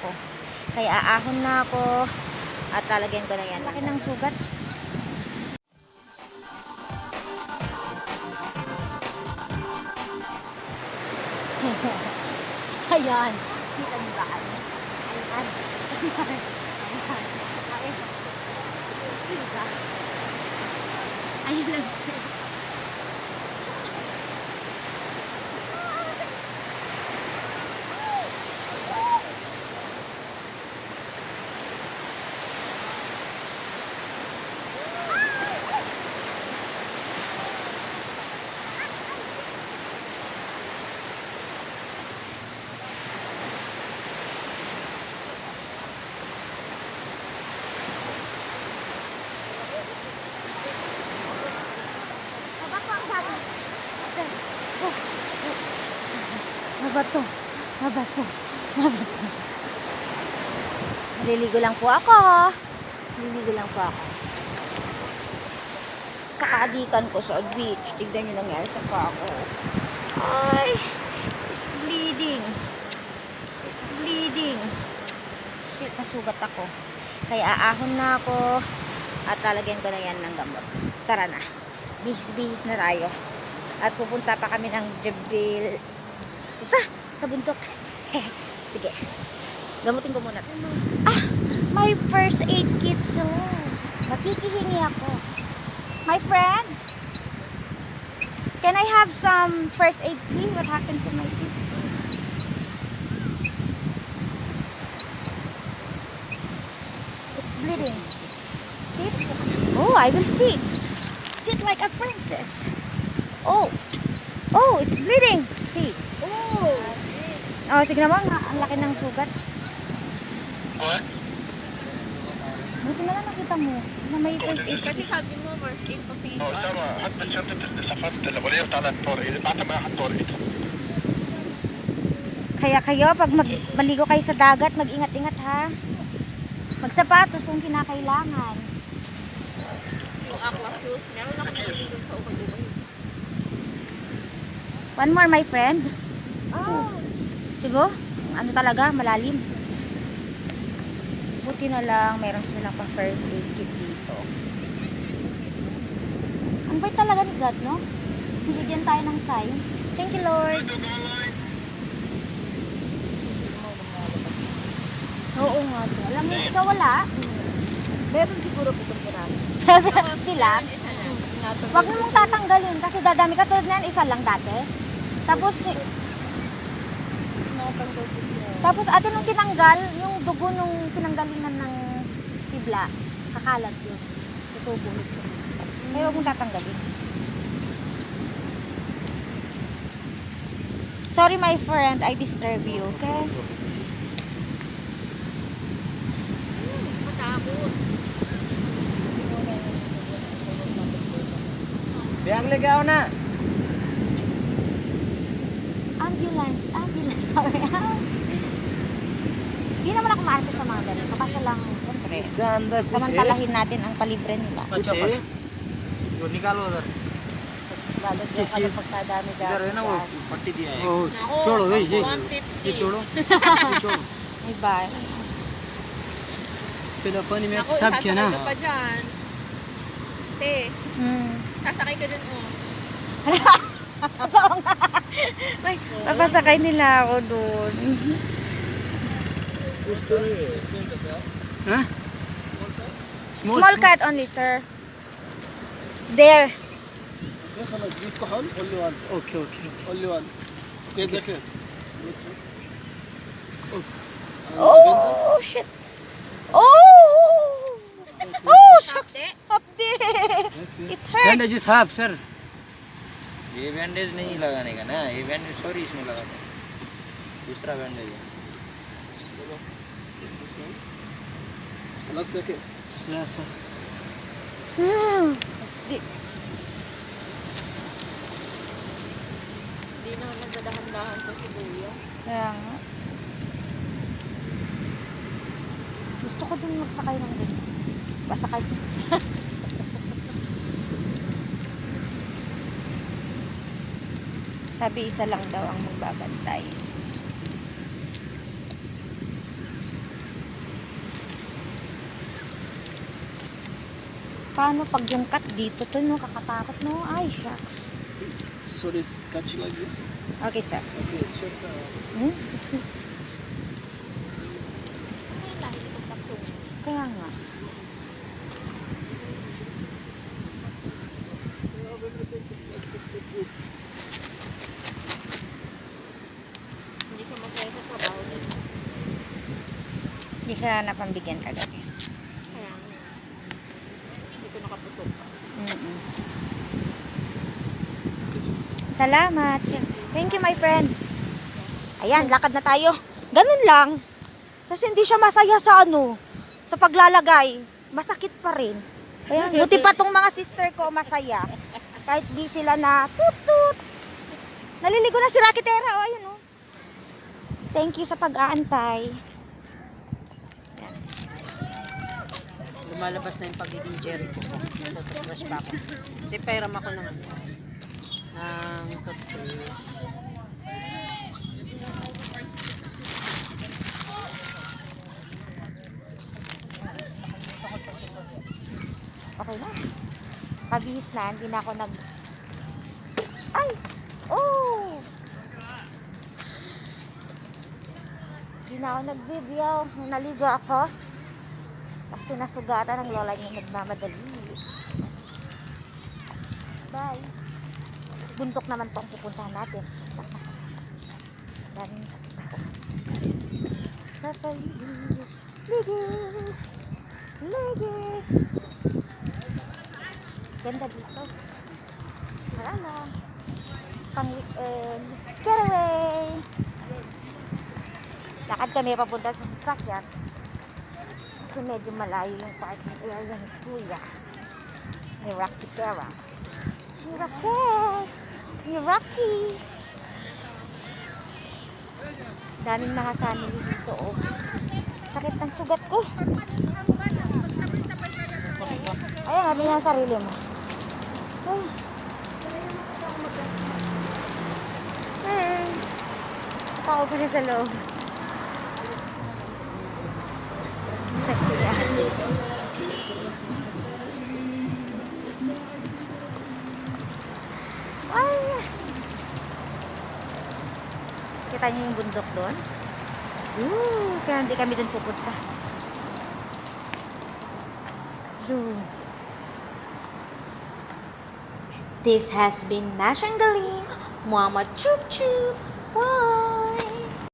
ako. Kaya aahon na ako at lalagyan ko na yan. Laki ng sugat. Ayan. Kita niyo ba? Ayan. Ayan. Ayan. Ayan. Diba? Ayan lang. Mabato. Mabato. Mabato. Naliligo lang po ako. Naliligo lang po ako. Sa kaadikan ko sa beach. Tignan nyo nangyari sa paa ko. Ay! It's bleeding. It's bleeding. Shit, nasugat ako. Kaya aahon na ako. At lalagyan ko na yan ng gamot. Tara na. Bihis-bihis na tayo. At pupunta pa kami ng Jabil. Isa! Sa bundok. Sige. Gamutin ko muna. Ah! My first aid kit. So, makikihingi ako. My friend? Can I have some first aid kit? What happened to my kit? It's bleeding. Sit? Oh, I will sit. Sit like a princess. Oh! Oh, it's bleeding. See. Oh, tignan mo, ang laki ng sugat. What? Buti na lang nakita mo na may first aid. Kasi sabi mo, first aid pag tingin اه ka. ترى حتى شنطة الإسعافات الأولية على الطارئ إذا بعتها معها الطارئ. Kaya kayo, pag maligo kayo sa dagat, mag-ingat-ingat ha. Magsapatos kung kinakailangan. Yung aqua shoes, meron ako nalilin doon sa ukay-ukay. One more, my friend. Oh. Diba? Ano talaga, malalim. Buti na lang, mayroon silang pang first aid kit dito. Ang bait talaga ni God, no? Bigyan tayo ng sign. Thank you, Lord. Oo nga. Alam mo, ikaw wala. Meron siguro pitong piraso. Sila. Isa lang. Huwag mo mong tatanggalin kasi dadami ka tulad na yan, isa lang dati. Tapos, tapos ate nung tinanggal, yung dugo nung tinanggalingan ng tibla, kakalat yun. Tutubo nito. Kaya huwag mong tatanggalin. Sorry my friend, I disturb you, okay? Matakot. Biyang ligaw na. Ambulance, ambulance. Sorry. Hindi naman ako maarte sa mga ganito. Kasi lang, siyempre, इसका अंदर कुछ है samantalahin natin ang palibre nila. कुछ है जो निकालो उधर Lalagyan ka na pagkadami इधर है ना वो पट्टी दिया है Ako, छोड़ो ये 150. ये छोड़ो ये छोड़ो Iba. पहले पानी में Ako, साफ किया ना isasakay ka pa dyan. Te, sasakay ka dun, oh. Ay, papasakay nila ako doon. हाँ Small cat only, sir. There. خلاص بيفتح حل only one اوكي اوكي only one يذكر Oh, shit. Oh! Oh, shucks. Hapde? Hapde. It hurts. Bandages half sir ये बैंडेज नहीं लगाने का ना ये bandage sorry इसमें लगाते हैं दूसरा बैंडेज है خلاص سكت لا sir Hindi naman nagdadahan-dahan to si Kuya. Kaya nga. Gusto ko din magsakay ng ganyan. Pasakay. Sabi isa lang daw ang magbabantay. Paano pag yung cut dito to, no? Kakatakot, no? Ay, shucks. Sorry, catch like this. Okay, sir. Okay, check. Hmm? It's, Ay, lahi itong taktong. kaya nga. Hindi siya masaya sa trabaho nila. Hindi siya napambigyan kagabi. Kaya nga. Hindi ko nakaputok pa. Mm-mm. Okay, sister. Salamat, sir. Thank you, my friend. Ayan, lakad na tayo. Ganun lang. Kasi hindi siya masaya sa ano, sa paglalagay. Masakit pa rin. Ayan, buti pa tong mga sister ko masaya. Kahit di sila na tut-tut. Naliligo na si Rakitera. O, ayun, oh. Thank you sa pag-aantay. Ayan. Lumalabas na yung pagiging Jerry ko. Nagtutubrush pa ako. Kasi pairam ako ng ano, ng toothpaste. Okay na. Pabihis na, hindi na ako nag... Ay! Oh! Hindi na ako nag-video. Naligo ako. Kasi nasugatan ng lola niya nagmamadali. Bye! Buntok naman po ang pupuntahan natin. Daming takbo. Papalis. Ligit! Ligit! Ganda dito. Marama. Pang weekend. Getaway! Lakad kami papunta sa sasakyan. Kasi medyo malayo yung parking area ni Kuya. Ni Rocky Terra. Ni Rocky! Ni Rocky! Daming mga family dito, oh. Sakit ng sugat ko. Ayan, ano yung sarili mo? Ay. Ay. Tao ko na sa loob. Ay. Kita niyo yung bundok doon? Kaya hindi kami doon pupunta. Doon. This has been Mashanggaling, Mama Chup Chup. Bye!